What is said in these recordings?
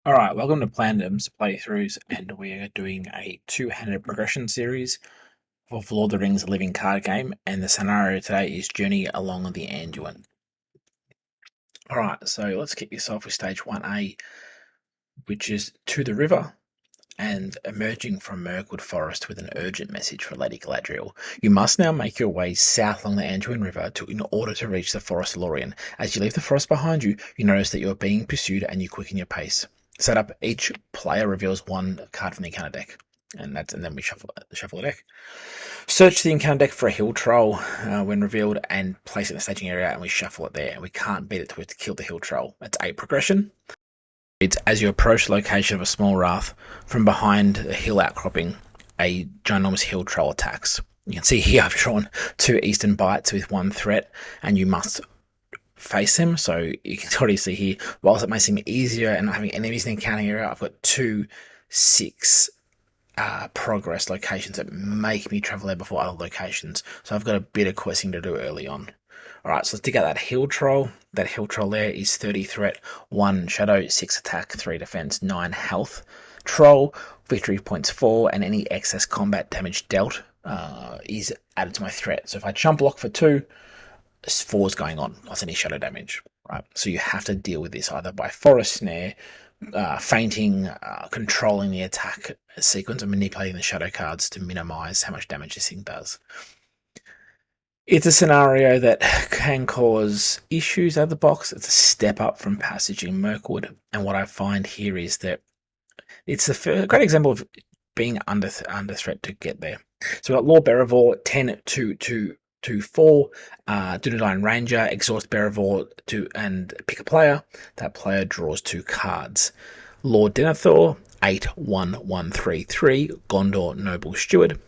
Alright, welcome to Plandom's playthroughs, and we are doing a two-handed progression series for Lord of the Rings living card game, and the scenario today is Journey Along the Anduin. Alright, so let's kick this off with stage 1A, which is to the river, and emerging from Mirkwood Forest with an urgent message for Lady Galadriel. You must now make your way south along the Anduin River in order to reach the Forest of Lorien. As you leave the forest behind you, you notice that you are being pursued and you quicken your pace. Setup: each player reveals one card from the encounter deck, and then we shuffle the deck. Search the encounter deck for a hill troll when revealed, and place it in the staging area, and we shuffle it there. And we can't beat it to kill the hill troll. That's 8 progression. As you approach the location of a small rath, from behind a hill outcropping, a ginormous hill troll attacks. You can see here I've drawn 2 eastern bites with 1 threat, and you must face him. So you can already see here, whilst it may seem easier and not having enemies in the encounter area, I've got 2 6 progress locations that make me travel there before other locations. So I've got a bit of questing to do early on. Alright, so let's dig out that hill troll. That hill troll there is 30 threat, 1 shadow, 6 attack, 3 defense, 9 health. Troll, victory points 4, and any excess combat damage dealt is added to my threat. So if I jump block for 2, 4 is going on, plus any shadow damage. Right, so you have to deal with this either by forest snare, fainting, controlling the attack sequence, and manipulating the shadow cards to minimize how much damage this thing does. It's a scenario that can cause issues out of the box. It's a step up from Passage in Mirkwood, and what I find here is that it's a great example of being under threat to get there. So we've got Lord Beravor, 10 to 4, Dunedain Ranger, exhaust Beravor and pick a player. That player draws 2 cards. Lord Denethor, 8-1-1-3-3, Gondor Noble Steward.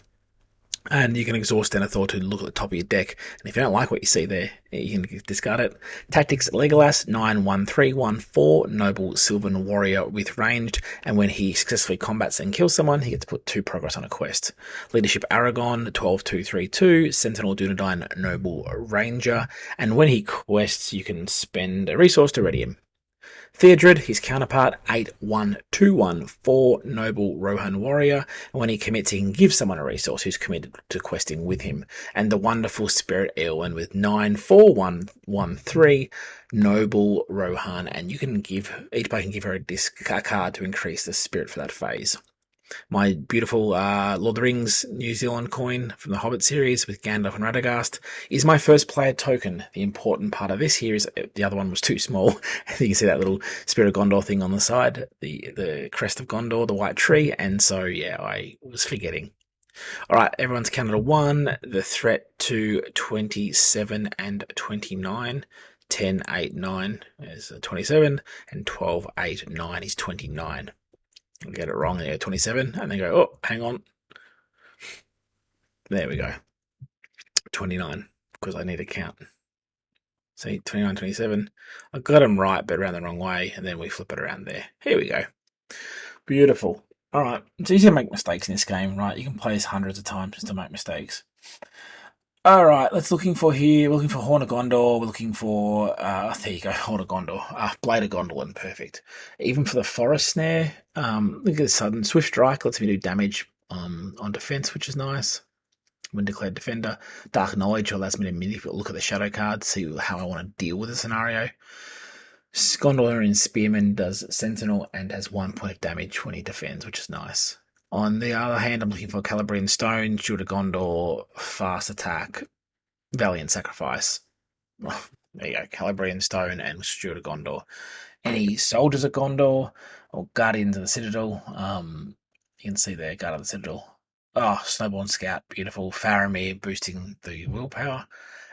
And you can exhaust Denethor to look at the top of your deck. And if you don't like what you see there, you can discard it. Tactics: Legolas, 9-1-3-1-4, Noble Sylvan Warrior with ranged. And when he successfully combats and kills someone, he gets to put 2 progress on a quest. Leadership: Aragon, 12-2-3-2, Sentinel Dunedain Noble Ranger. And when he quests, you can spend a resource to ready him. Theodred, his counterpart, 8-1-2-1-4, Noble Rohan Warrior, and when he commits, he can give someone a resource who's committed to questing with him. And the wonderful Spirit Eowyn with 9-4-1-1-3, Noble Rohan, and you can give, each player can give her a card to increase the spirit for that phase. My beautiful Lord of the Rings New Zealand coin from the Hobbit series with Gandalf and Radagast is my first player token. The important part of this here is the other one was too small. You can see that little Spirit of Gondor thing on the side, the crest of Gondor, the white tree, and so yeah, I was forgetting. Alright, everyone's counted a 1, the threat to 27 and 29. 10, 8, 9 is 27, and 12, 8, 9 is 29. I'll get it wrong there, 27, and then go, oh, hang on. There we go. 29, because I need a count. See, 29, 27. I got them right, but around the wrong way, and then we flip it around there. Here we go. Beautiful. All right, it's easy to make mistakes in this game, right? You can play this hundreds of times just to make mistakes. All right, let's looking for here. We're looking for Horn of Gondor. We're looking for there you go, Horn of Gondor. Blade of Gondolin, perfect. Even for the Forest Snare, look at this sudden Swift Strike lets me do damage on defense, which is nice. When declared defender, Dark Knowledge allows me to look at the shadow cards, see how I want to deal with the scenario. Gondorian Spearman does Sentinel and has 1 point of damage when he defends, which is nice. On the other hand, I'm looking for Calabrian Stone, Shield of Gondor, Fast Attack, Valiant Sacrifice. Oh, there you go, Calabrian Stone and Shield of Gondor. Any Soldiers of Gondor or Guardians of the Citadel, you can see there, Guard of the Citadel. Oh, Snowborn Scout, beautiful. Faramir boosting the willpower.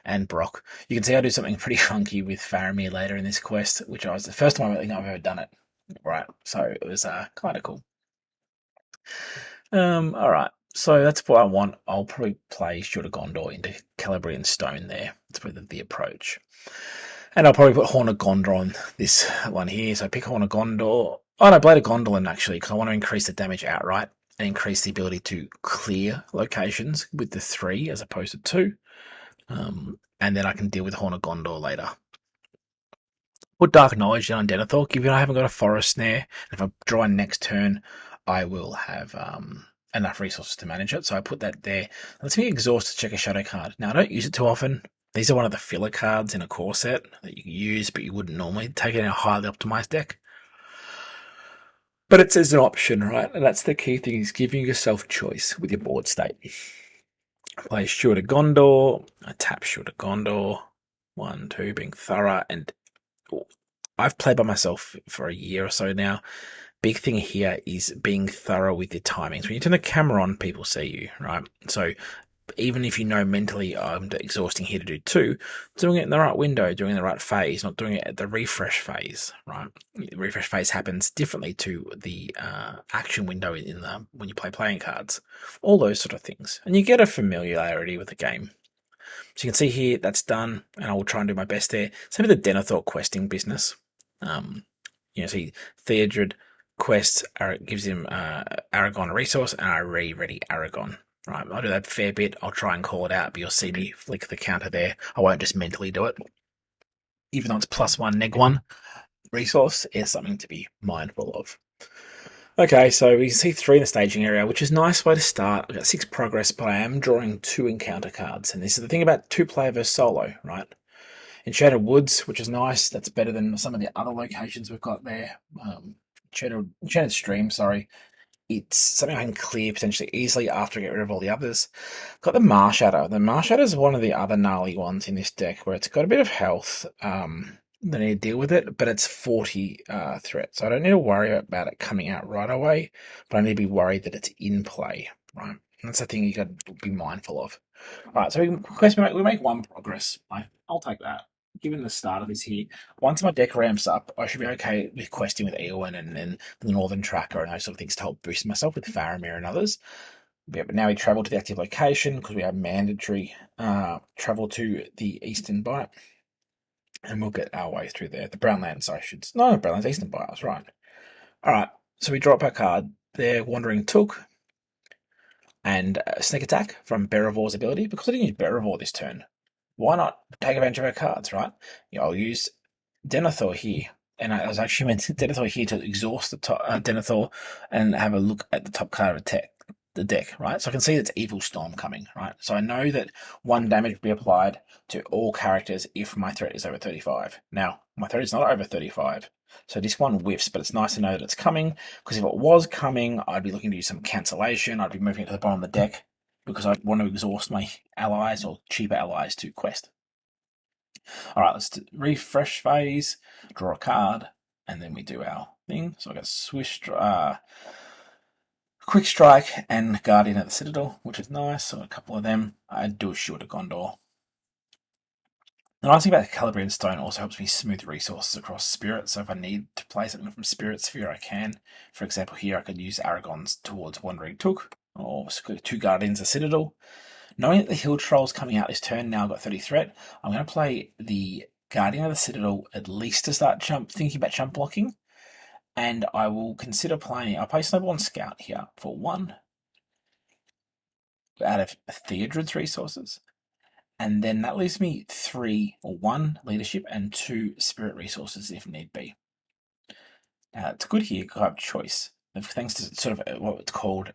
And Brock. You can see I do something pretty funky with Faramir later in this quest, which was the first time I think I've ever done it. Right, so it was kind of cool. Alright, so that's what I want. I'll probably play Shield of Gondor into Calabrian Stone there. That's probably the approach. And I'll probably put Horn of Gondor on this one here. So I pick Horn of Gondor. Oh no, Blade of Gondolin actually, because I want to increase the damage outright and increase the ability to clear locations with the 3 as opposed to 2. And then I can deal with Horn of Gondor later. Put Dark Knowledge down on Denethor, given I haven't got a Forest Snare. If I draw in next turn, I will have enough resources to manage it. So I put that there. Lets me exhaust to check a shadow card. Now, I don't use it too often. These are one of the filler cards in a core set that you can use, but you wouldn't normally take it in a highly optimized deck. But it's as an option, right? And that's the key thing, is giving yourself choice with your board state. Play Steward of Gondor, I tap Steward of Gondor, 1, 2, being thorough, and I've played by myself for a year or so now. Big thing here is being thorough with your timings. When you turn the camera on, people see you, right? So even if you know mentally I'm exhausting here to do 2, doing it in the right window, doing it in the right phase, not doing it at the refresh phase, right? The refresh phase happens differently to the action window in the when you play playing cards. All those sort of things. And you get a familiarity with the game. So you can see here, that's done, and I will try and do my best there. Same with the Denethor questing business. See, Theodred quests gives him Aragon a resource, and I ready Aragon. Right, I'll do that a fair bit. I'll try and call it out, but you'll see me flick the counter there. I won't just mentally do it. Even though it's +1, -1 resource, is something to be mindful of. Okay, so we can see 3 in the staging area, which is a nice way to start. I've got 6 progress, but I am drawing 2 encounter cards. And this is the thing about 2-player versus solo, right? Enchanted Woods, which is nice. That's better than some of the other locations we've got there. Enchanted Stream, sorry. It's something I can clear potentially easily after I get rid of all the others. Got the Marshatter. The Marshatter is one of the other gnarly ones in this deck where it's got a bit of health. They need to deal with it, but it's 40 threat. So I don't need to worry about it coming out right away, but I need to be worried that it's in play, right? And that's the thing you got to be mindful of. All right, so we make 1 progress. I'll take that. Given the start of this here, once my deck ramps up, I should be okay with questing with Eowyn and then the Northern Tracker and those sort of things to help boost myself with Faramir and others. Yeah, but now we travel to the active location because we have mandatory travel to the Eastern Bight. And we'll get our way through there. The Brownlands, Brownlands, Eastern Bight, I was right. Alright, so we drop our card. They're Wandering Took and Sneak Attack from Berevor's ability. Because I didn't use Berevor this turn, why not take advantage of our cards, right? I'll use Denethor here. And I was actually meant Denethor here to exhaust the top Denethor and have a look at the top card of the deck, right? So I can see that's Evil Storm coming, right? So I know that 1 damage will be applied to all characters if my threat is over 35. Now, my threat is not over 35, so this one whiffs, but it's nice to know that it's coming, because if it was coming, I'd be looking to use some cancellation, I'd be moving it to the bottom of the deck, because I want to exhaust my allies or cheaper allies to quest. Alright, let's refresh phase, draw a card, and then we do our thing. So I got Swish, Quick Strike and Guardian at the Citadel, which is nice. So a couple of them. I'd do a Steward of Gondor. The nice thing about Calibrian Stone also helps me smooth resources across Spirit, so if I need to play something from Spirit Sphere, I can. For example, here I could use Aragons towards Wandering Took, or 2 Guardians of Citadel. Knowing that the Hill Troll's coming out this turn, now I've got 30 threat, I'm going to play the Guardian of the Citadel at least to start thinking about jump blocking, and I will consider I'll play Snowball Scout here for 1 out of Theodred's resources. And then that leaves me 3 or 1 leadership and 2 spirit resources if need be. Now it's good here because I have choice, thanks to sort of what it's called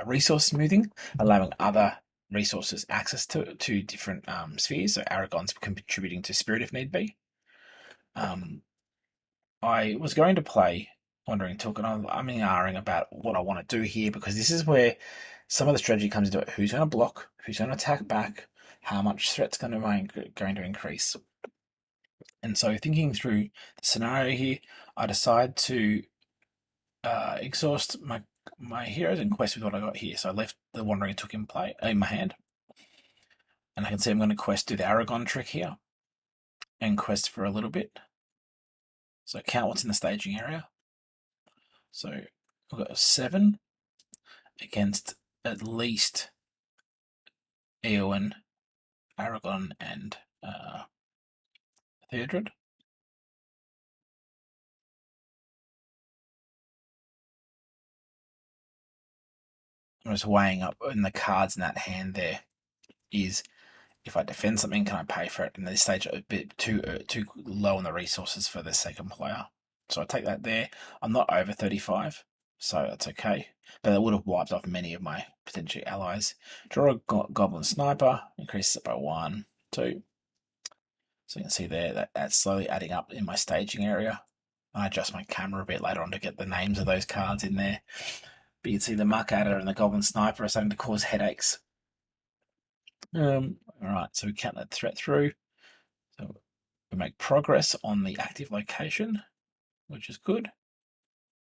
resource smoothing, allowing other resources access to different spheres. So Aragon's contributing to spirit if need be. I was going to play Wandering Took, and I'm ahhing about what I want to do here, because this is where some of the strategy comes into it. Who's going to block? Who's going to attack back? How much threat's going to increase? And so, thinking through the scenario here, I decide to exhaust my heroes and quest with what I got here. So I left the Wandering Took in my hand, and I can see I'm going to do the Aragon trick here, and quest for a little bit. So count what's in the staging area. So we've got a 7 against at least Eowyn, Aragon, and Theodred. I'm just weighing up in the cards in that hand there is If I defend something, can I pay for it? And this stage a bit too low on the resources for the second player. So I take that there. I'm not over 35, so that's okay. But it would have wiped off many of my potential allies. Draw a goblin sniper, increases it by 1, 2. So you can see there that that's slowly adding up in my staging area. I adjust my camera a bit later on to get the names of those cards in there. But you can see the Muck Adder and the Goblin Sniper are starting to cause headaches. Alright, so we count that threat through. So we make progress on the active location, which is good,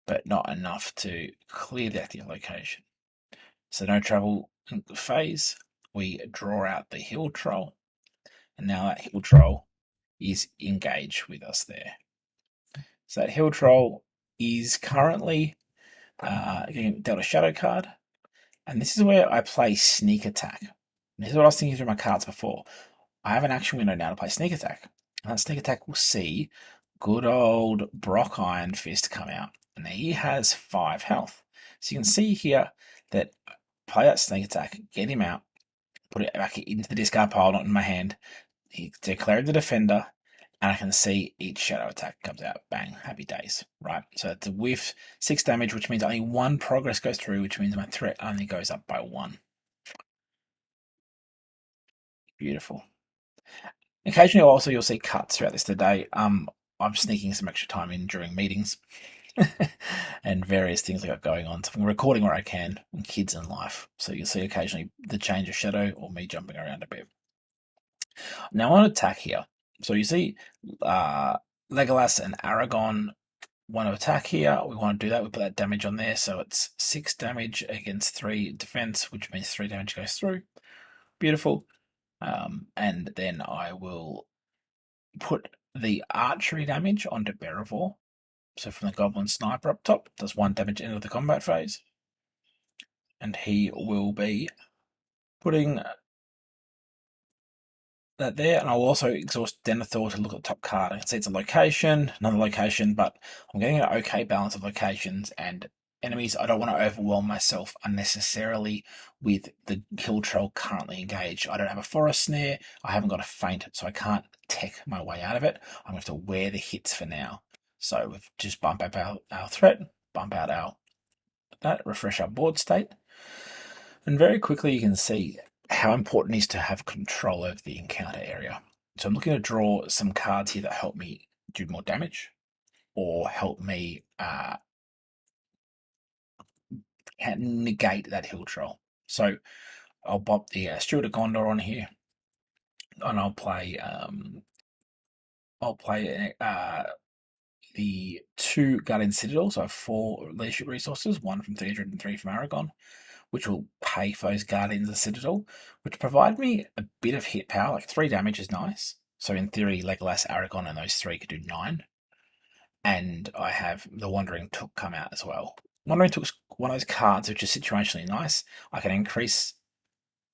but not enough to clear the active location. So no travel phase. We draw out the hill troll, and now that hill troll is engaged with us there. So that hill troll is currently getting dealt a shadow card, and this is where I play sneak attack. And this is what I was thinking through my cards before. I have an action window now to play sneak attack, and that sneak attack will see good old Brock Iron Fist come out, and he has 5 health. So you can see here that play that sneak attack, get him out, put it back into the discard pile, not in my hand. He declared the defender, and I can see each shadow attack comes out. Bang, happy days, right? So it's a whiff, 6 damage, which means only 1 progress goes through, which means my threat only goes up by 1. Beautiful. Occasionally, also, you'll see cuts throughout this today. I'm sneaking some extra time in during meetings and various things I got going on. So I'm recording where I can, and kids and life. So you'll see occasionally the change of shadow or me jumping around a bit. Now on attack here. So you see Legolas and Aragon want to attack here. We want to do that. We put that damage on there. So it's 6 damage against 3 defense, which means 3 damage goes through. Beautiful. And then I will put the archery damage onto Beravor. So from the Goblin Sniper up top, does 1 damage into the combat phase. And he will be putting that there, and I'll also exhaust Denethor to look at the top card. I can see it's a location, another location, but I'm getting an okay balance of locations and enemies. I don't want to overwhelm myself unnecessarily with the kill troll currently engaged. I don't have a forest snare, I haven't got a feint, so I can't tech my way out of it. I'm going to have to wear the hits for now. So we've just bump up our threat, bump out that, refresh our board state, and very quickly you can see how important it is to have control over the encounter area. So I'm looking to draw some cards here that help me do more damage or help me negate that hill troll. So I'll bop the Steward of Gondor on here, and I'll play the 2 Guardian Citadel, so I have 4 leadership resources, 1 from 300 and 3 from Aragon, which will pay for those Guardians of the Citadel, which provide me a bit of hit power, like 3 damage is nice. So in theory, Legolas, Aragon, and those 3 could do 9. And I have the Wandering Took come out as well. Wandering Took's one of those cards which is situationally nice. I can increase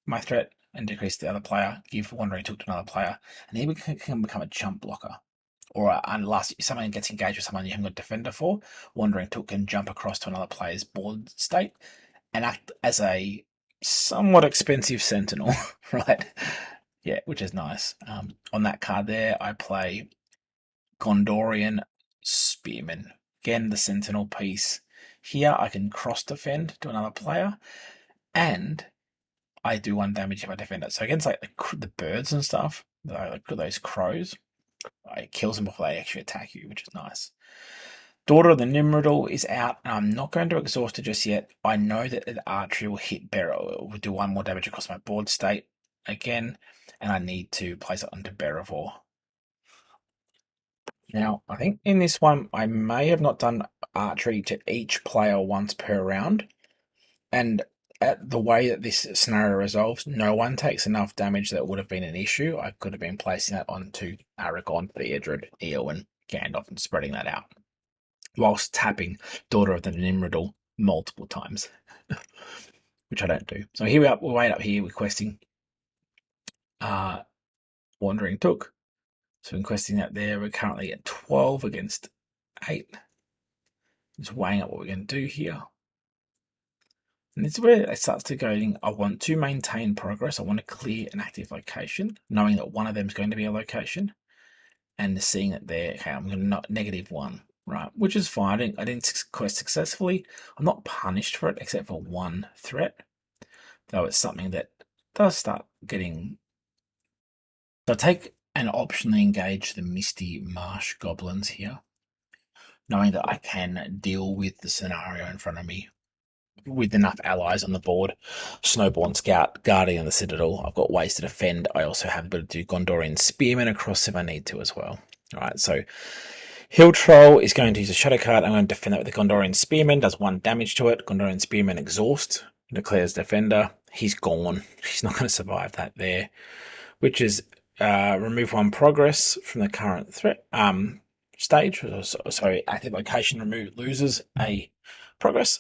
my threat and decrease the other player, give Wandering Took to another player, and he can become a jump blocker. Or unless someone gets engaged with someone you haven't got a defender for, Wandering Took can jump across to another player's board state and act as a somewhat expensive sentinel, right? Yeah, which is nice. On that card there, I play Gondorian Spearman. Again, the sentinel piece. Here, I can cross defend to another player, and I do 1 damage if I defend it. So against like the birds and stuff, like those crows, it kills them before they actually attack you, which is nice. Daughter of the Nimrodal is out, and I'm not going to exhaust it just yet. I know that the archery will hit Beravor, will do 1 more damage across my board state again, and I need to place it onto Beravor. Now, I think in this one, I may have not done archery to each player once per round, and at the way that this scenario resolves, no one takes enough damage that would have been an issue. I could have been placing that onto Aragon, Theodred, Eowyn, Gandalf, and spreading that out, whilst tapping Daughter of the Nimrodal multiple times, which I don't do. So here we are, we're right up here requesting Wandering Took. So requesting that there, we're currently at 12 against 8. Just weighing up what we're going to do here. And this is where it starts to go, I want to maintain progress. I want to clear an active location, knowing that one of them is going to be a location, and seeing that there, okay, I'm going to not -1, right? Which is fine. I didn't quest successfully. I'm not punished for it, except for one threat, though it's something that does start getting. So I take and optionally engage the Misty Marsh Goblins here, knowing that I can deal with the scenario in front of me with enough allies on the board. Snowborn Scout, Guardian of the Citadel. I've got ways to defend. I also have the ability to do Gondorian Spearman across if I need to as well. All right, so Hill Troll is going to use a Shadow card. I'm going to defend that with the Gondorian Spearman. Does 1 damage to it. Gondorian Spearman exhaust. Declares defender. He's gone. He's not going to survive that there. Which is remove 1 progress from the current threat stage. So active location loses a progress.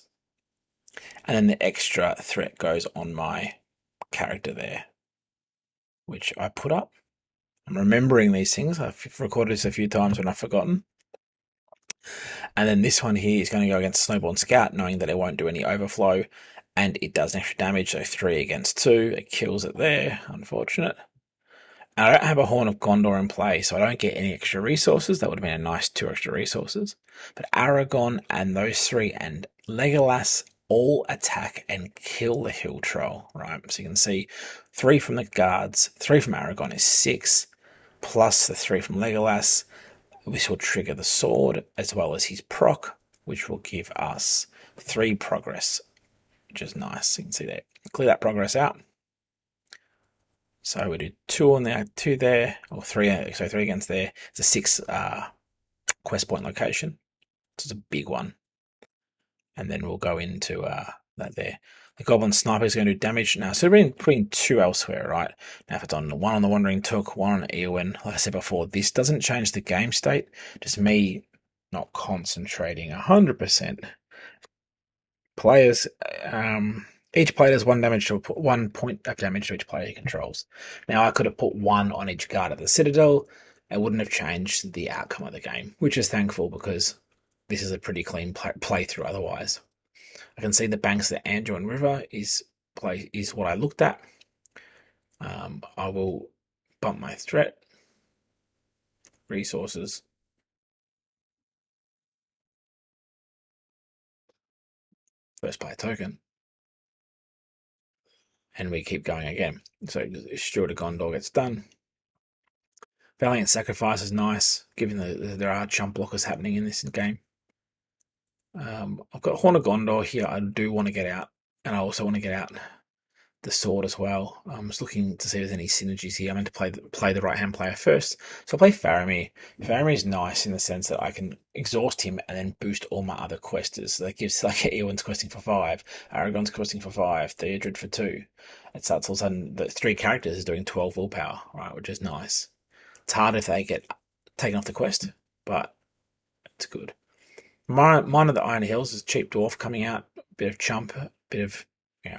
And then the extra threat goes on my character there, which I put up. I'm remembering these things. I've recorded this a few times when I've forgotten. And then this one here is going to go against Snowborn Scout, knowing that it won't do any overflow, and it does extra damage, so 3 against 2. It kills it there, unfortunate. And I don't have a Horn of Gondor in play, so I don't get any extra resources. That would have been a nice 2 extra resources. But Aragon and those 3 and Legolas all attack and kill the Hill Troll, right? So you can see 3 from the guards, 3 from Aragon is 6, plus the 3 from Legolas. This will trigger the sword, as well as his proc, which will give us 3 progress, which is nice. You can see that. Clear that progress out. So we do 2 on there, 2 there, or 3, so 3 against there. It's a 6 quest point location. So it's a big one. And then we'll go into that there. The Goblin Sniper is going to do damage now. So we're putting 2 elsewhere, right? Now if it's on 1 on the Wandering Took, 1 on Eowyn, like I said before, this doesn't change the game state. Just me not concentrating 100%. Players, each player does 1 damage to 1 point of damage to each player he controls. Now I could have put 1 on each guard of the Citadel. It wouldn't have changed the outcome of the game, which is thankful because this is a pretty clean playthrough otherwise. I can see the banks of the Anduin River is what I looked at. I will bump my threat resources. First player token. And we keep going again. So Steward of Gondor gets done. Valiant Sacrifice is nice, given that there are chump blockers happening in this game. I've got Horn of Gondor here. I do want to get out, and I also want to get out the sword as well. I'm just looking to see if there's any synergies here. I'm going to play the right hand player first. So I'll play Faramir. Faramir is nice in the sense that I can exhaust him and then boost all my other questers. So that gives, like, Eowyn's questing for 5, Aragorn's questing for 5, Theodred for 2. It starts all of a sudden the 3 characters is doing 12 willpower, right, which is nice. It's hard if they get taken off the quest, but it's good. Mine of the Iron Hills is cheap dwarf coming out, bit of chump, bit of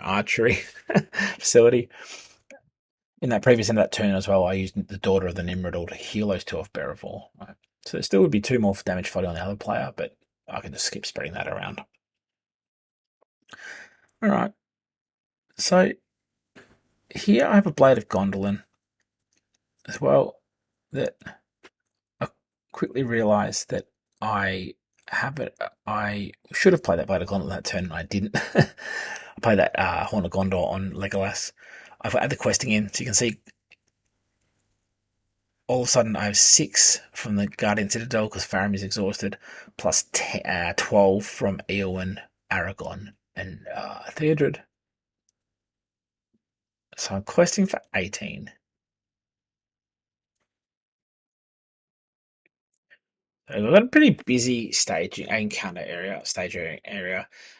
archery facility. In that previous end of that turn as well, I used the Daughter of the Nimrodal to heal those 2 off Bearable. Right? So there still would be 2 more damage fighting on the other player, but I can just skip spreading that around. Alright. So here I have a Blade of Gondolin as well that I quickly realised that I should have played that Blade of Gondolin that turn and I didn't. I played that Horn of Gondor on Legolas. I've added the questing in, so you can see all of a sudden I have 6 from the Guardian Citadel because Faramir is exhausted, plus 12 from Eowyn, Aragon, and Theodred. So I'm questing for 18. So we've got a pretty busy stage area,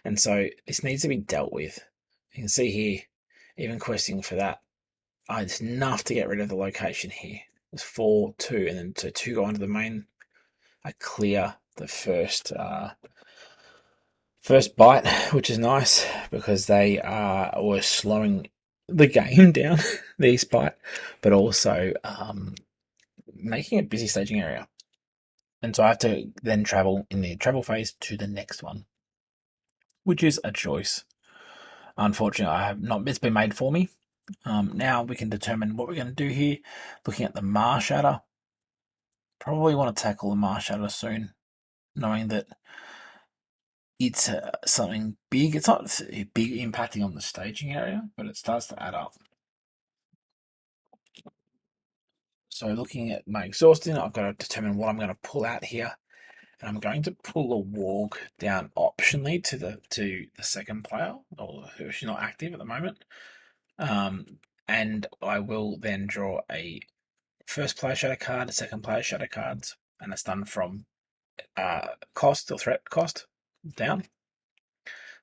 and so this needs to be dealt with. You can see here, even questing for that, it's enough to get rid of the location here. There's 4, 2, and then so 2 go onto the main. I clear the first bite, which is nice because they were slowing the game down, the bite, but also making a busy staging area. And so I have to then travel in the travel phase to the next one, which is a choice. Unfortunately, I have not. It's been made for me. Now we can determine what we're going to do here. Looking at the Marshatter, probably want to tackle the Marshatter soon, knowing that it's something big. It's not big impacting on the staging area, but it starts to add up. So looking at my exhausting, I've got to determine what I'm going to pull out here. And I'm going to pull a warg down optionally to the second player, or who's not active at the moment. And I will then draw a first player shadow card, a second player shadow cards, and it's done from cost or threat cost down.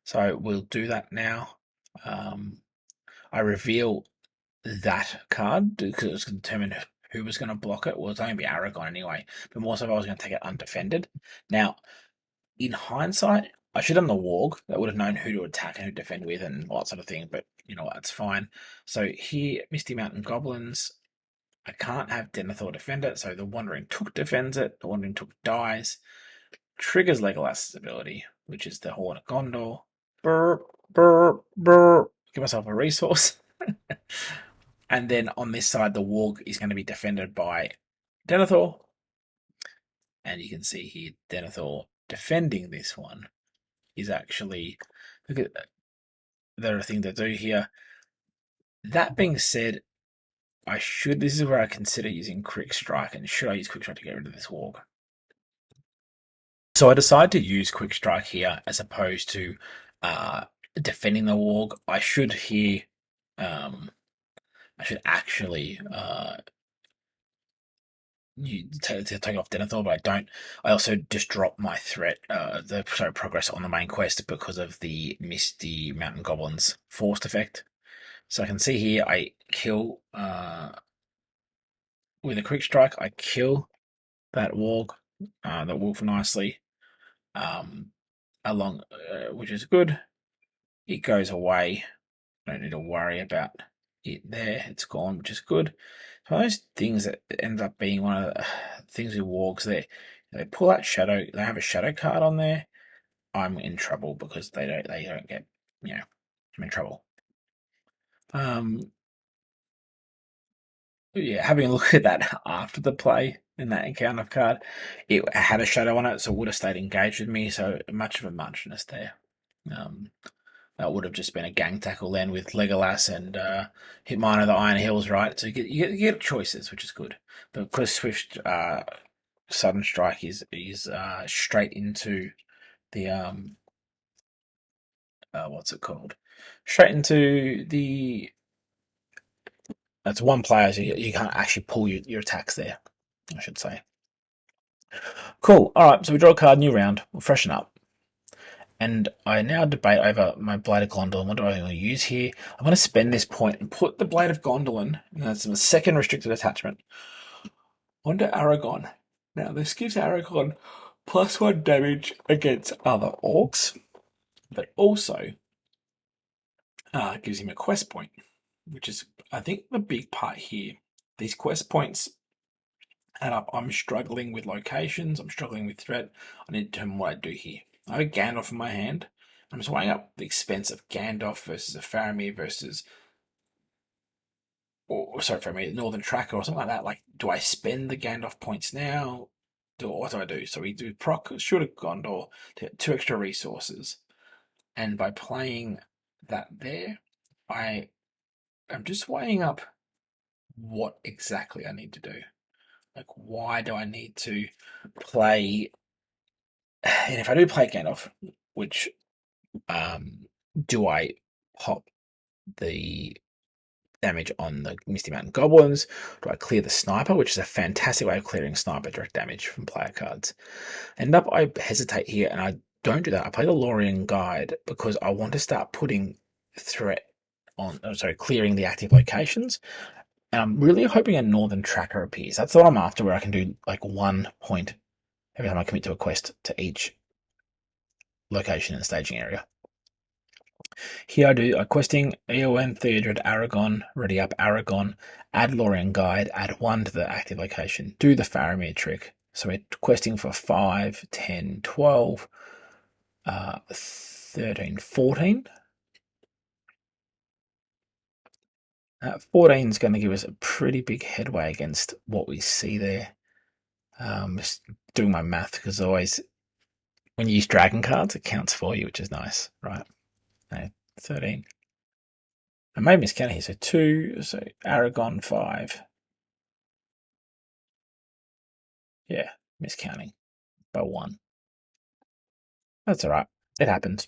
So we'll do that now. I reveal that card because it was going to determine who was going to block it. Well, it's only be Aragon anyway, but more so if I was going to take it undefended. Now, in hindsight, I should have done the warg. That would have known who to attack and who to defend with and all that sort of thing, but you know what, that's fine. So here, Misty Mountain Goblins, I can't have Denethor defend it, so the Wandering Took defends it, the Wandering Took dies, triggers Legolas's ability, which is the Horn of Gondor. Brr, brr, brr. Give myself a resource. And then on this side, the warg is going to be defended by Denethor. And you can see here, Denethor defending this one is actually, look at the thing to do here. That being said, this is where I consider using Quick Strike, and should I use Quick Strike to get rid of this warg? So I decide to use Quick Strike here as opposed to defending the warg. I should here, I should actually take off Denethor, but I don't. I also just drop my threat, progress on the main quest because of the Misty Mountain Goblins forced effect. So I can see here I kill with a quick strike. I kill that warg, that wolf nicely, along, which is good. It goes away. Don't need to worry about it there. It's gone, which is good. So those things that end up being one of the things with wargs, they pull out shadow. They have a shadow card on there. I'm in trouble because they don't get, I'm in trouble. Yeah, having a look at that after the play in that encounter card, it had a shadow on it, so it would have stayed engaged with me. So much of a muchness there. That would have just been a gang tackle then with Legolas and Hitminer the Iron Hills, right? So you get choices, which is good. But because Swift Sudden Strike is straight into the what's it called? Straight into the that's one player, so you can't actually pull your attacks there, I should say. Cool. All right, so we draw a card, new round. We'll freshen up. And I now debate over my Blade of Gondolin. What do I want to use here? I'm going to spend this point and put the Blade of Gondolin, and that's my second restricted attachment, onto Aragon. Now, this gives Aragon +1 damage against other orcs, but also gives him a quest point, which is, I think, the big part here. These quest points add up. I'm struggling with locations. I'm struggling with threat. I need to determine what I do here. I have a Gandalf in my hand. I'm just weighing up the expense of Gandalf versus a Faramir versus, Faramir, Northern Tracker or something like that. Like, do I spend the Gandalf points now? What do I do? So we do proc Shield of Gondor to get 2 extra resources. And by playing that there, I am just weighing up what exactly I need to do. Like, why do I need to play? And if I do play Gandalf, which do I pop the damage on the Misty Mountain Goblins? Do I clear the Sniper, which is a fantastic way of clearing Sniper direct damage from player cards? End up, I hesitate here, and I don't do that. I play the Lorien Guide because I want to start putting threat on, clearing the active locations. And I'm really hoping a Northern Tracker appears. That's what I'm after, where I can do like 1 point every time I commit to a quest to each location and staging area. Here I do a questing EON Theodred Aragon, ready up Aragon, add Lorien Guide, add 1 to the active location, do the Faramir trick. So we're questing for 5, 10, 12, 13, 14. 14 is going to give us a pretty big headway against what we see there. Just doing my math, because always when you use dragon cards, it counts for you, which is nice, right? No, 13. I may miscount here, so 2, so Aragon 5. Yeah, miscounting by 1. That's alright. It happens.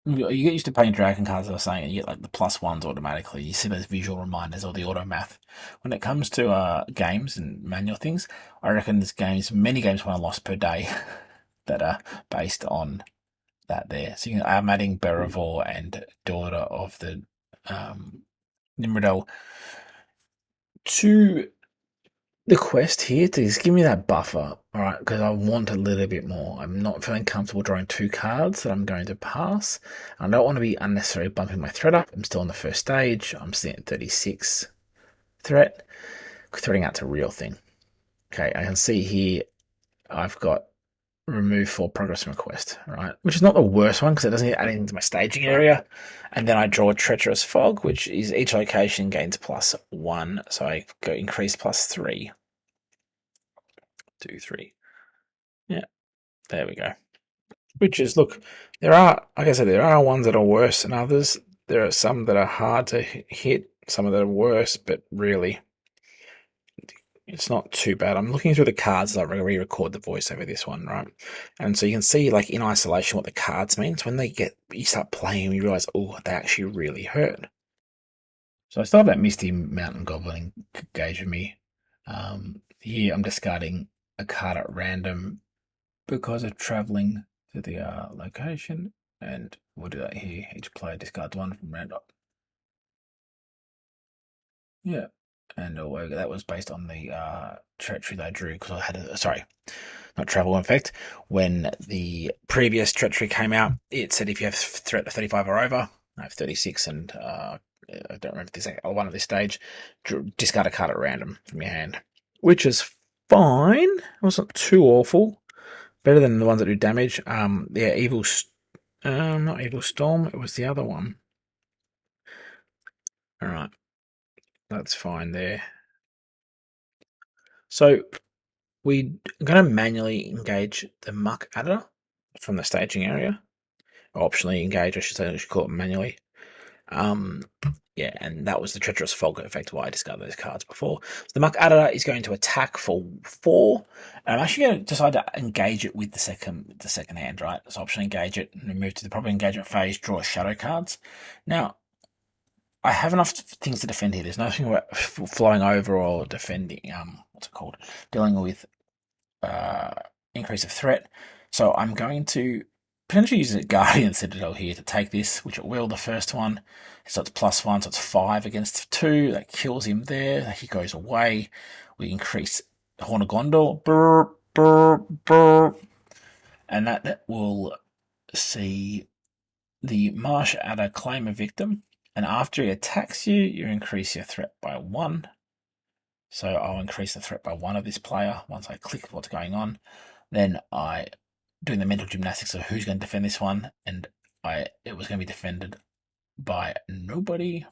You get used to playing dragon cards, as I was saying, and you get like the +1s automatically. You see those visual reminders or the auto math. When it comes to games and manual things, I reckon there's many games won and lost per day that are based on that there. So I'm adding Beravor and Daughter of the Nimrodel to the quest here to just give me that buffer, all right, because I want a little bit more. I'm not feeling comfortable drawing 2 cards that I'm going to pass. I don't want to be unnecessarily bumping my threat up. I'm still on the first stage. I'm sitting at 36 threat. Threading out's a real thing. Okay, I can see here I've got remove 4 progress from a quest, right? Which is not the worst one because it doesn't add anything to my staging area. And then I draw a Treacherous Fog, which is each location gains +1. So I go increase +3. 2, 3. Yeah, there we go. Which is, look, there are, like I said, there are ones that are worse than others. There are some that are hard to hit, some of that are worse, but really, it's not too bad. I'm looking through the cards as I re-record the voice over this one, right? And so you can see, like, in isolation what the cards means. When you start playing, you realize, oh, they actually really hurt. So I still have that Misty Mountain Goblin engaging me. Here I'm discarding a card at random because of traveling to the location, and we'll do that here. Each player discards 1 from random. Yeah, and that was based on the treachery that I drew because I had sorry, not travel. In fact, when the previous treachery came out, it said if you have threat of 35 or over, I have 36, and I don't remember this one at this stage. Discard a card at random from your hand, which is fine. It wasn't too awful. Better than the ones that do damage. Yeah, not Evil Storm. It was the other one. All right, that's fine there. So we're going to manually engage the Muck Adder from the staging area. Or optionally engage, I should call it manually. Yeah, and that was the Treacherous Fog effect why I discarded those cards before. So the Muck Adder is going to attack for 4. And I'm actually going to decide to engage it with the second hand, right? So optionally engage it and move to the proper engagement phase, draw shadow cards. Now, I have enough things to defend here. There's nothing about flying over or defending, what's it called? Dealing with increase of threat. So I'm going to potentially use a Guardian Citadel here to take this, which it will, the first one. So it's +1, so it's 5 against 2. That kills him there. He goes away. We increase Horn of Gondor. Brr, brr, brr. And that will see the Marsh Adder claim a victim. And after he attacks you, you increase your threat by 1. So I'll increase the threat by 1 of this player once I click what's going on. Then I doing the mental gymnastics of who's going to defend this one, and it was going to be defended by nobody.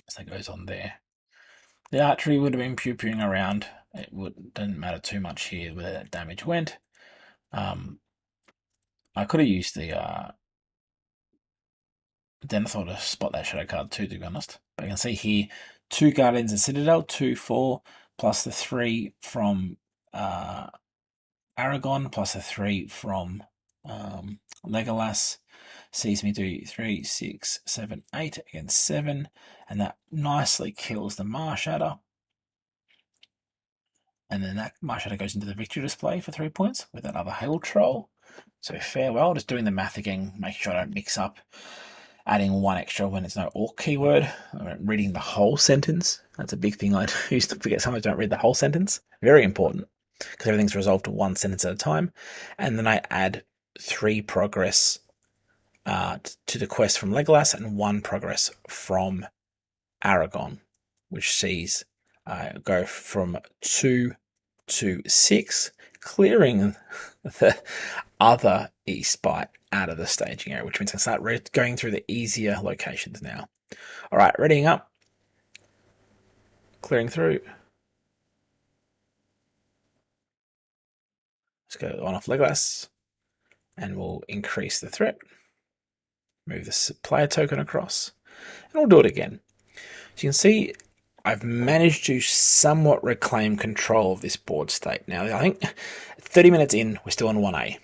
So that goes on there. The archery would have been pew-pewing around. It didn't matter too much here where that damage went. I could have used the Denethor to spot that shadow card too, to be honest. But you can see here 2 Guardians and Citadel, 2, 4, plus the 3 from Aragon, plus the 3 from Legolas. Sees me do 3, 6, 7, 8 against 7, and that nicely kills the Marsh Adder. And then that Marsh Adder goes into the victory display for 3 points with that other Hail Troll. So farewell, just doing the math again, making sure I don't mix up, adding 1 extra when it's no orc keyword, reading the whole sentence. That's a big thing I used to forget. Sometimes don't read the whole sentence. Very important, because everything's resolved to 1 sentence at a time. And then I add 3 progress to the quest from Legolas and 1 progress from Aragon, which sees go from 2 to 6, clearing the other East Bite out of the staging area, which means I start going through the easier locations now. All right, readying up, clearing through. Let's go on off Legolas, and we'll increase the threat. Move the player token across, and we'll do it again. So you can see I've managed to somewhat reclaim control of this board state. Now, I think 30 minutes in, we're still on 1A,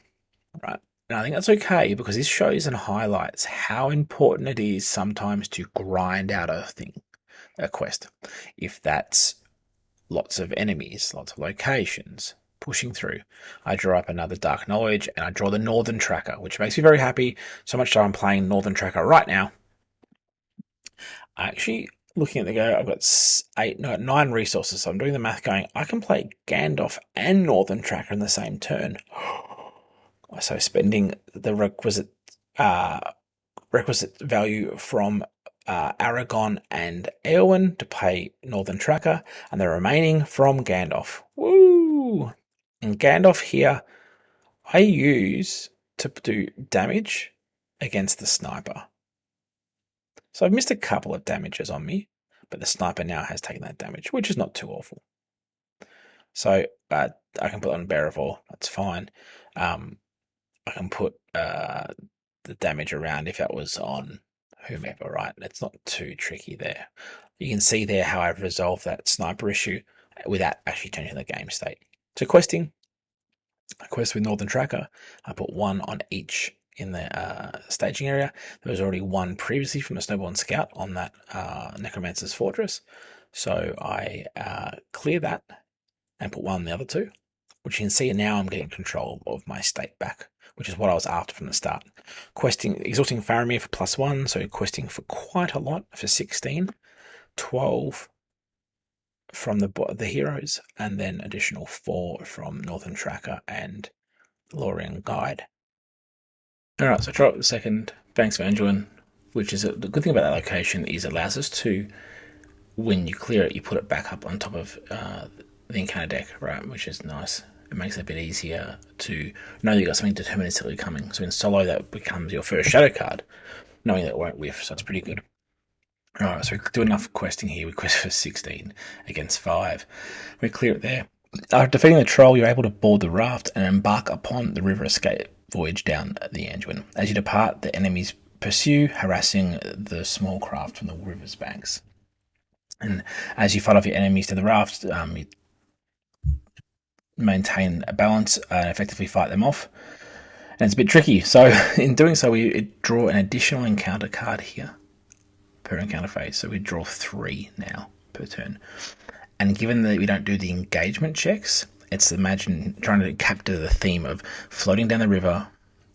right? And I think that's okay because this shows and highlights how important it is sometimes to grind out a quest. If that's lots of enemies, lots of locations, pushing through. I draw up another Dark Knowledge, and I draw the Northern Tracker, which makes me very happy, so much so I'm playing Northern Tracker right now. Actually, looking at the go, I've got 9 resources, so I'm doing the math going, I can play Gandalf and Northern Tracker in the same turn. So spending the requisite value from Aragorn and Eowyn to pay Northern Tracker, and the remaining from Gandalf. Woo! And Gandalf here, I use to do damage against the sniper. So I've missed a couple of damages on me, but the sniper now has taken that damage, which is not too awful. So I can put on Bear of War, that's fine. I can put the damage around if that was on whomever, right? It's not too tricky there. You can see there how I've resolved that sniper issue without actually changing the game state. So questing, a quest with Northern Tracker, I put 1 on each in the staging area. There was already 1 previously from a Snowborn Scout on that Necromancer's Fortress. So I clear that and put 1 on the other 2, which you can see now I'm getting control of my state back, which is what I was after from the start. Questing, exhausting Faramir for +1, so questing for quite a lot for 16, 12 from the heroes, and then additional 4 from Northern Tracker and Lorien Guide. Alright, so draw up the second Banks of Anduin, which is the good thing about that location is it allows us to, when you clear it, you put it back up on top of the encounter deck, right, which is nice. It makes it a bit easier to know that you've got something deterministically coming. So in solo, that becomes your first shadow card, knowing that it won't whiff, so it's pretty good. Alright, so we do enough questing here. We quest for 16 against 5. We clear it there. After defeating the troll, you're able to board the raft and embark upon the river escape voyage down the Anduin. As you depart, the enemies pursue, harassing the small craft from the river's banks. And as you fight off your enemies to the raft, you maintain a balance and effectively fight them off. And it's a bit tricky. So in doing so, we draw an additional encounter card here per encounter phase. So we draw 3 now per turn. And given that we don't do the engagement checks, it's imagine trying to capture the theme of floating down the river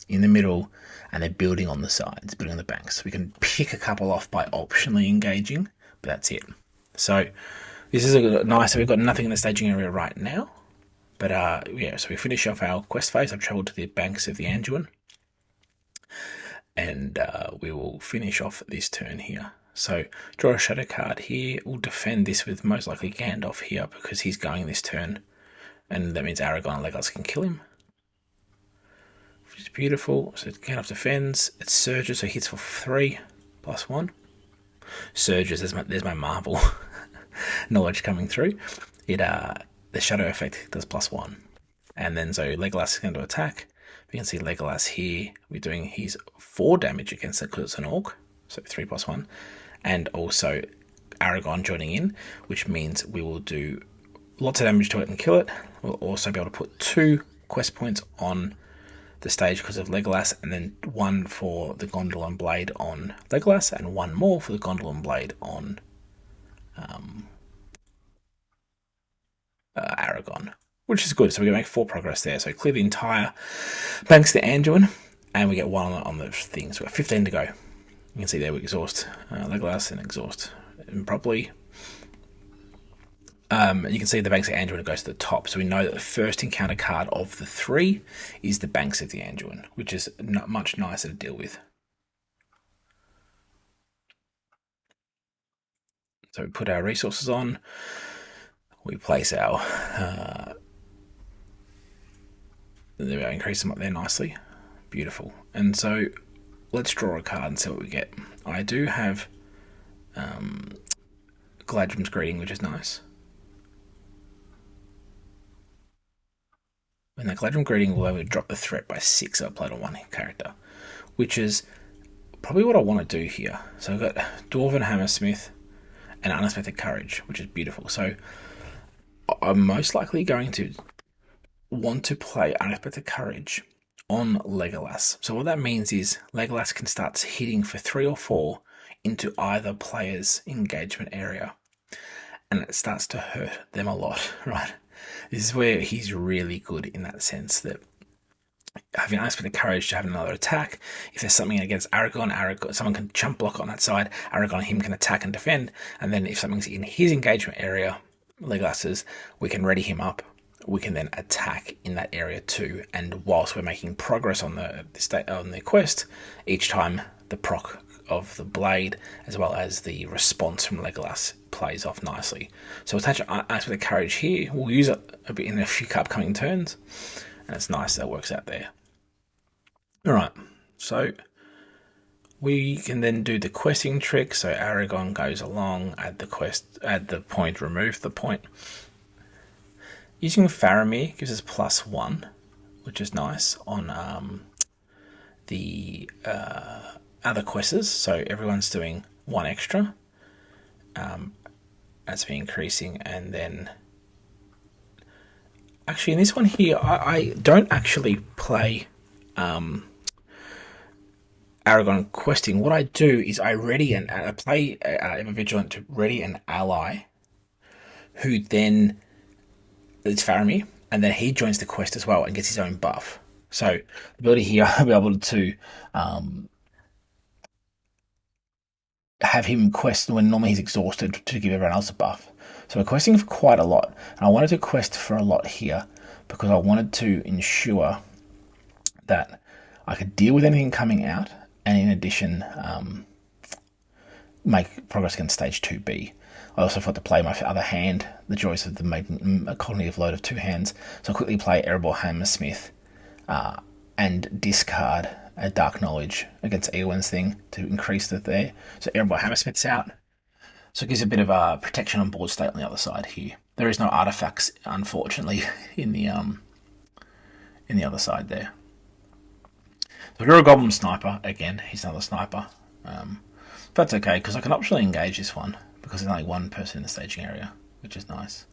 in the middle and they're building on the sides, building on the banks. So we can pick a couple off by optionally engaging, but that's it. So this is nice. So we've got nothing in the staging area right now. But yeah, so we finish off our quest phase. I've travelled to the banks of the Anduin. And we will finish off this turn here. So draw a shadow card here. We'll defend this with most likely Gandalf here because he's going this turn. And that means Aragorn and Legolas can kill him. Which is beautiful. So Gandalf defends. It surges, so hits for 3 +1. Surges, there's my Marvel knowledge coming through. The shadow effect does +1. And then so Legolas is going to attack. We can see Legolas here. We're doing his 4 damage against it because it's an orc. So 3 +1. And also Aragorn joining in, which means we will do lots of damage to it and kill it. We'll also be able to put 2 quest points on the stage because of Legolas, and then 1 for the Gondolin Blade on Legolas, and 1 more for the Gondolin Blade on Aragorn, which is good. So we're going to make 4 progress there. So clear the entire banks to Anduin, and we get 1 on the thing. So we've got 15 to go. You can see there we exhaust Legolas and exhaust him properly. You can see the Banks of Anduin goes to the top, so we know that the first encounter card of the 3 is the Banks of the Anduin, which is not much nicer to deal with. So we put our resources on, we place our there we go, increase them up there nicely, beautiful. And so let's draw a card and see what we get. I do have Galadrim's Greeting, which is nice. And the Galadrim Greeting will be able to drop the threat by 6 upload on one character, which is probably what I want to do here. So I've got Dwarven Hammersmith and Unexpected Courage, which is beautiful. So I'm most likely going to want to play Unexpected Courage on Legolas. So what that means is Legolas can start hitting for 3 or 4 into either player's engagement area, and it starts to hurt them a lot, right? This is where he's really good in that sense that having unexpected courage to have another attack. If there's something against Aragorn, someone can jump block on that side. Aragorn and him can attack and defend. And then if something's in his engagement area, Legolas's, we can ready him up. We can then attack in that area too. And whilst we're making progress on the quest, each time the proc of the blade as well as the response from Legolas plays off nicely. So we'll attach unexpected courage here. We'll use it a bit in a few upcoming turns. And it's nice that it works out there. Alright, so we can then do the questing trick. So Aragorn goes along, add the point, remove the point. Using Faramir gives us +1, which is nice on the other quests. So everyone's doing 1 extra. That's been increasing, and then actually in this one here, I don't actually play Aragorn questing. What I do is I play Ever Vigilant to ready an ally who then it's Faramir, and then he joins the quest as well and gets his own buff. So the ability here, I'll be able to have him quest when normally he's exhausted to give everyone else a buff. So we're questing for quite a lot, and I wanted to quest for a lot here because I wanted to ensure that I could deal with anything coming out, and in addition, make progress against stage 2B. I also thought to play my other hand, the joys of the cognitive load of 2 hands. So I'll quickly play Erebor Hammersmith and discard a Dark Knowledge against Eowyn's thing to increase the there. So Erebor Hammersmith's out. So it gives a bit of protection on board state on the other side here. There is no artifacts, unfortunately, in the other side there. So we're a Goblin Sniper again. He's another sniper. That's okay because I can optionally engage this one because there's only 1 person in the staging area, which is nice.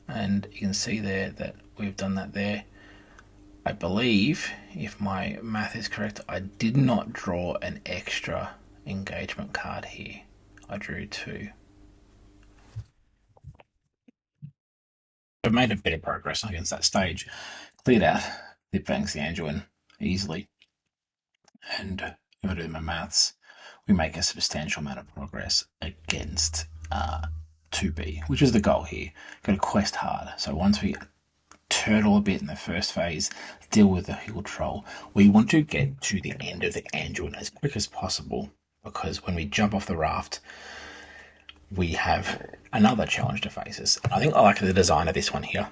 And you can see there that we've done that there. I believe, if my math is correct, I did not draw an extra engagement card here. I drew 2. I've made a bit of progress against that stage. Cleared out the banks the Anduin easily. And if I do my maths, we make a substantial amount of progress against 2B, which is the goal here. Got to quest hard. So once we turtle a bit in the first phase, deal with the hill troll, we want to get to the end of the Anduin as quick as possible, because when we jump off the raft, we have another challenge to face us. I think I like the design of this one here,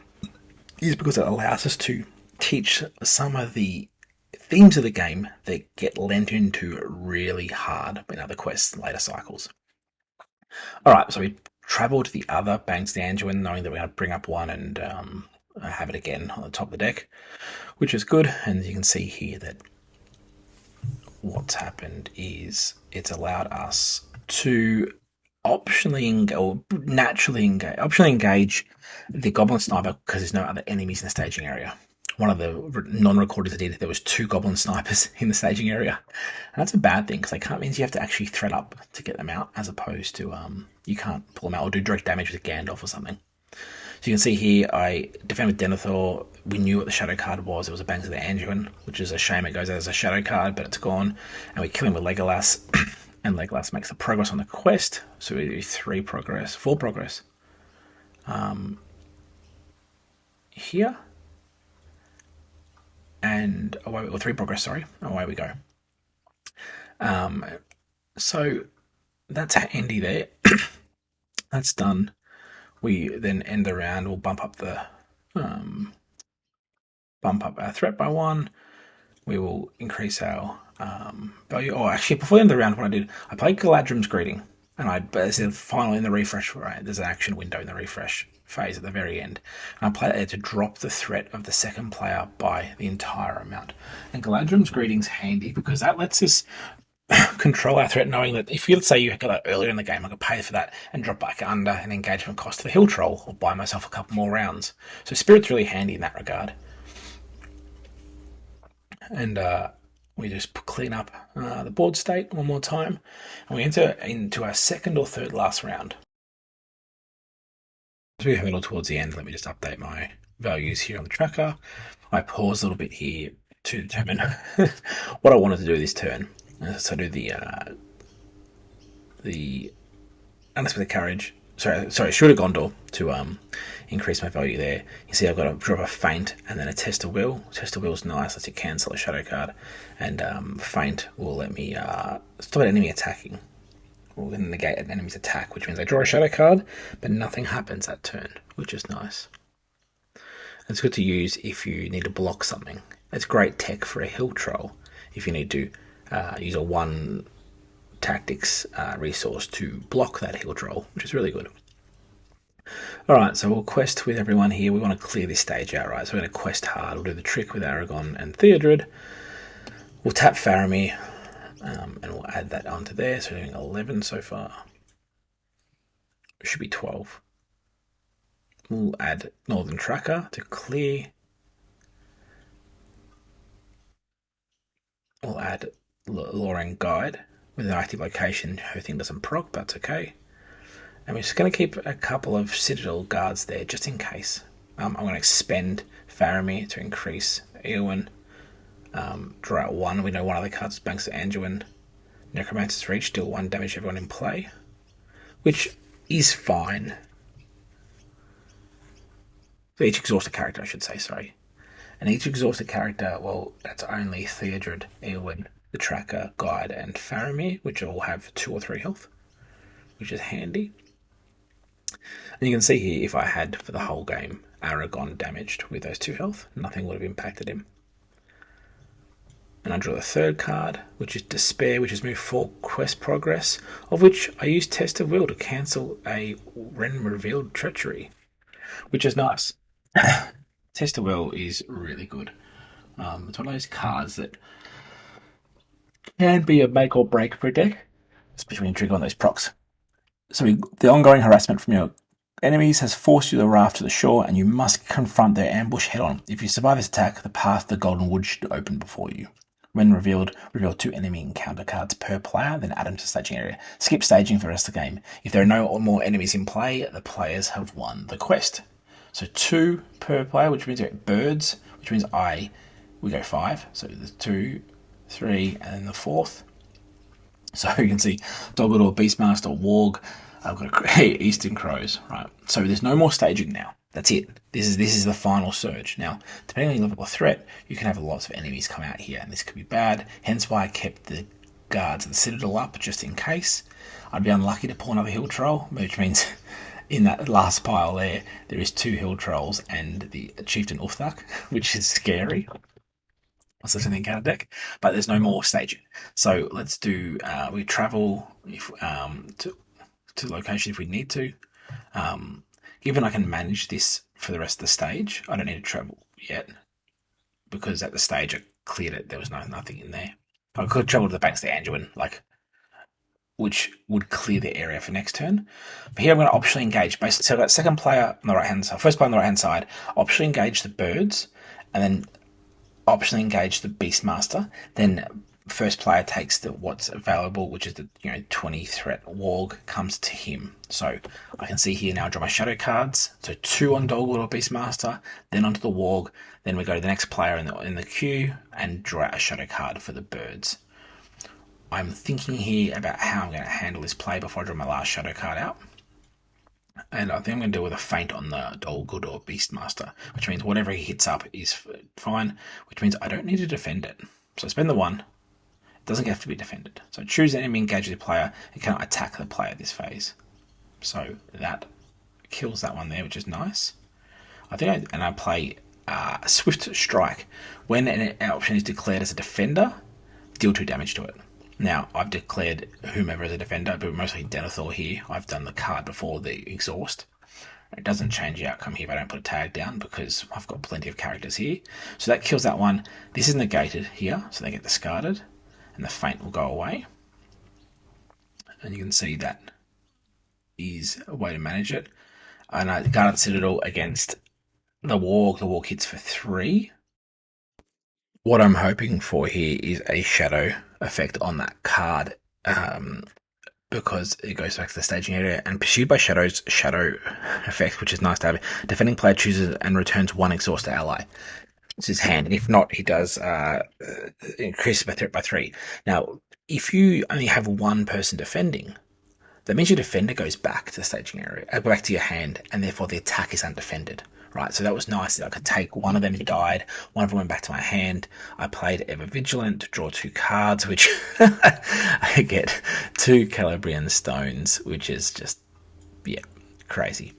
is because it allows us to teach some of the themes of the game that get lent into really hard in other quests later cycles. Alright, so we travel to the other banks the Anduin, knowing that we're going to bring up 1 and have it again on the top of the deck, which is good. And you can see here that what's happened is it's allowed us to optionally engage the Goblin Sniper because there's no other enemies in the staging area. One of the non-recorders I did, there was 2 Goblin Snipers in the staging area. And that's a bad thing because means you have to actually thread up to get them out, as opposed to you can't pull them out or do direct damage with Gandalf or something. So you can see here, I defend with Denethor. We knew what the shadow card was. It was a Banks of the Anduin, which is a shame it goes out as a shadow card, but it's gone. And we kill him with Legolas, and Legolas makes the progress on the quest. So we do 4 progress. Here. And away, or 3 progress, sorry. Away we go. So that's handy there. That's done. We then end the round. We'll bump up our threat by 1. We will increase our value. Oh, actually, before the end of the round, what I did, I played Galadrim's Greeting. And finally in the refresh, right, there's an action window in the refresh phase at the very end. And I play it there to drop the threat of the second player by the entire amount. And Galadrim's Greeting's handy because that lets us control our threat, knowing that if you, let's say you got that earlier in the game, I could pay for that and drop back under an engagement cost to the hill troll or buy myself a couple more rounds. So Spirit's really handy in that regard. And we just clean up the board state one more time, and we enter into our second or third last round. As we hurdle towards the end, let me just update my values here on the tracker. I pause a little bit here to determine what I wanted to do this turn. So I do the unexpected courage. Sorry, shoot a Gondor to increase my value there. You see I've got to drop a feint and then a test of will. Test of will is nice, lets you cancel a shadow card. And feint will let me stop an enemy attacking. Or negate an enemy's attack, which means I draw a shadow card, but nothing happens that turn, which is nice. It's good to use if you need to block something. It's great tech for a hill troll if you need to use a one tactics resource to block that hill troll, which is really good. Alright, so we'll quest with everyone here. We want to clear this stage out, right? So we're going to quest hard. We'll do the trick with Aragorn and Theodred. We'll tap Faramir, and we'll add that onto there. So we're doing 11 so far. It should be 12. We'll add Northern Tracker to clear. We'll add Loring Guide with an active location. Her thing doesn't proc, but that's okay. And we're just going to keep a couple of Citadel guards there just in case. I'm going to expend Faramir to increase Eowyn. Draw out 1. We know one of the cards banks to Anduin. Necromancer's Reach, deal 1 damage to everyone in play, which is fine. So each exhausted character, I should say, sorry. And each exhausted character, well, that's only Theodred, Eowyn, the Tracker, Guide, and Faramir, which all have 2 or 3 health, which is handy. And you can see here, if I had for the whole game Aragorn damaged with those 2 health, nothing would have impacted him. And I draw the third card, which is Despair, which is move 4 quest progress, of which I use Test of Will to cancel a Ren Revealed Treachery, which is nice. Test of Will is really good. It's one of those cards that can be a make or break for a deck, especially when you trigger on those procs. So the ongoing harassment from your enemies has forced you to raft to the shore, and you must confront their ambush head on. If you survive this attack, the path to the Golden Wood should open before you. When revealed, reveal 2 enemy encounter cards per player, then add them to staging area. Skip staging for the rest of the game. If there are no more enemies in play, the players have won the quest. So 2 per player, which means birds, which means we go 5. So there's 2, 3, and then the 4th. So you can see Doggador, Beastmaster, Warg. I've got Eastern Crows, right? So there's no more staging now. That's it. This is the final surge. Now, depending on your level of threat, you can have lots of enemies come out here, and this could be bad. Hence why I kept the guards of the Citadel up, just in case. I'd be unlucky to pull another hill troll, which means in that last pile there is 2 hill trolls and the Chieftain Uthak, which is scary. What's this in the encounter deck? But there's no more staging. So let's do. We travel to location if we need to. Given I can manage this for the rest of the stage, I don't need to travel yet, because at the stage I cleared it, there was nothing in there. I could travel to the banks to Anduin, which would clear the area for next turn. But here I'm going to optionally engage. So I've got second player on the right hand side, first player on the right hand side, optionally engage the birds, and then optionally engage the Beastmaster. Then first player takes what's available, which is the 20 threat Warg, comes to him. So I can see here now I draw my shadow cards. So 2 on Dogwood or Beastmaster, then onto the Warg. Then we go to the next player in the queue and draw out a shadow card for the birds. I'm thinking here about how I'm going to handle this play before I draw my last shadow card out. And I think I'm going to deal with a feint on the Dogwood or Beastmaster, which means whatever he hits up is fine, which means I don't need to defend it. So I spend the 1. Doesn't have to be defended. So choose an enemy, engage the player. It cannot attack the player this phase. So that kills that one there, which is nice. I play a Swift Strike. When an option is declared as a defender, deal 2 damage to it. Now, I've declared whomever as a defender, but mostly Denethor here. I've done the card before the exhaust. It doesn't change the outcome here if I don't put a tag down because I've got plenty of characters here. So that kills that one. This is negated here, so they get discarded, and the feint will go away. And you can see that is a way to manage it. And I guarded Citadel against the Warg. The Warg hits for 3. What I'm hoping for here is a shadow effect on that card, because it goes back to the staging area and pursued by shadows, shadow effect, which is nice to have. Defending player chooses and returns 1 exhaust ally. It's his hand, and if not, he does increase by 3. Now, if you only have 1 person defending, that means your defender goes back to the staging area, back to your hand, and therefore the attack is undefended. Right, so that was nice that I could take one of them who died, one of them went back to my hand. I played Ever Vigilant to draw 2 cards, which I get 2 Calabrian Stones, which is just, yeah, crazy.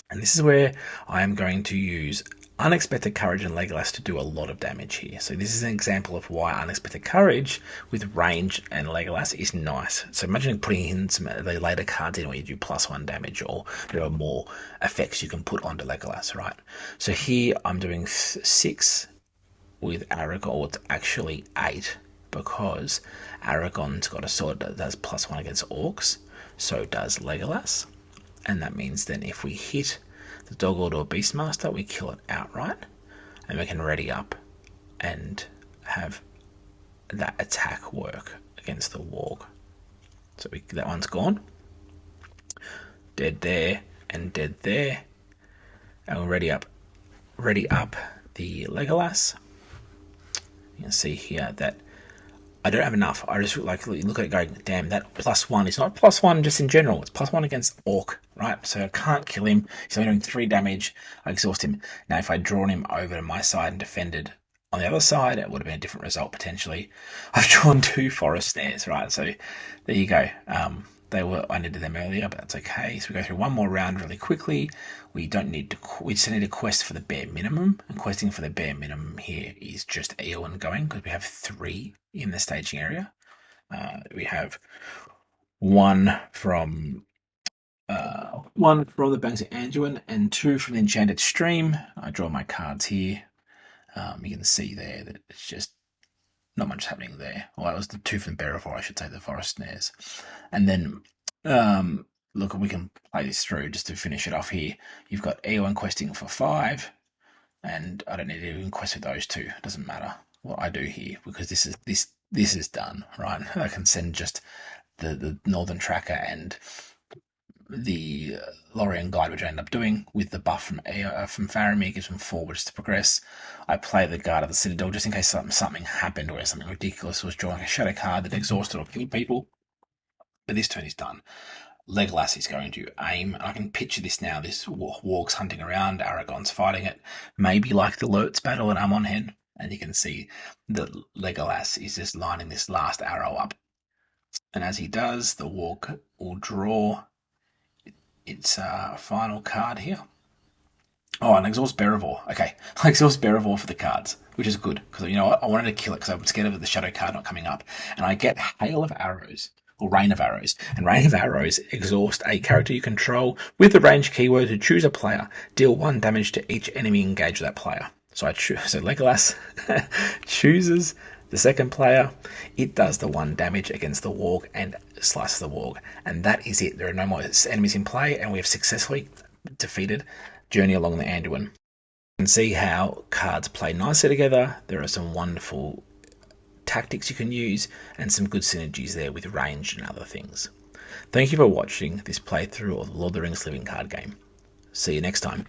And this is where I am going to use Unexpected Courage and Legolas to do a lot of damage here. So this is an example of why Unexpected Courage with range and Legolas is nice. So imagine putting in some the later cards in where you do +1 damage, or there are more effects you can put onto Legolas, right? So here I'm doing 6 with Aragorn, or it's actually 8, because Aragorn's got a sword that does +1 against orcs, so does Legolas. And that means then if we hit the Dog Lord or Beastmaster, we kill it outright, and we can ready up and have that attack work against the Warg. So that one's gone. Dead there and dead there. And we'll ready up the Legolas. You can see here that I don't have enough. I just like look at it going, damn, that +1 is not +1 just in general. It's +1 against Orc, right? So I can't kill him. He's only doing 3 damage. I exhaust him. Now, if I'd drawn him over to my side and defended on the other side, it would have been a different result potentially. I've drawn 2 Forest Snares, right? So there you go. I needed them earlier, but that's okay. So we go through one more round really quickly. We just need to quest for the bare minimum, and questing for the bare minimum here is just Eowyn going, because we have 3 in the staging area. We have one from the Banks of Anduin and 2 from the Enchanted Stream. I draw my cards here. You can see there that it's just not much happening there. Well, that was the 2 from Berefor, I should say, the Forest Snares. And then, look, we can play this through just to finish it off here. You've got Eowyn questing for 5, and I don't need to even quest with those 2. It doesn't matter what I do here, because this is done, right? I can send just the Northern Tracker and the Lorien Guide, which I end up doing with the buff from Faramir, gives them 4 just to progress. I play the Guard of the Citadel just in case something happened where something ridiculous was drawing a shadow card that exhausted or killed people. But this turn is done. Legolas is going to aim. I can picture this now. This Warg's hunting around. Aragorn's fighting it. Maybe like the Lurtz battle at Amon Hen. And you can see that Legolas is just lining this last arrow up. And as he does, the Warg will draw its final card here. Oh, and exhaust Berefor. Okay, I exhaust Berefor for the cards, which is good, because you know what? I wanted to kill it because I'm scared of the shadow card not coming up. And I get Hail of Arrows, or Rain of Arrows. And Rain of Arrows exhaust a character you control with the range keyword to choose a player. Deal 1 damage to each enemy engaged with that player. So so Legolas chooses the second player. It does the 1 damage against the Warg and slices the Warg. And that is it. There are no more enemies in play, and we have successfully defeated Journey Along the Anduin. You can see how cards play nicely together. There are some wonderful tactics you can use, and some good synergies there with range and other things. Thank you for watching this playthrough of the Lord of the Rings Living Card Game. See you next time.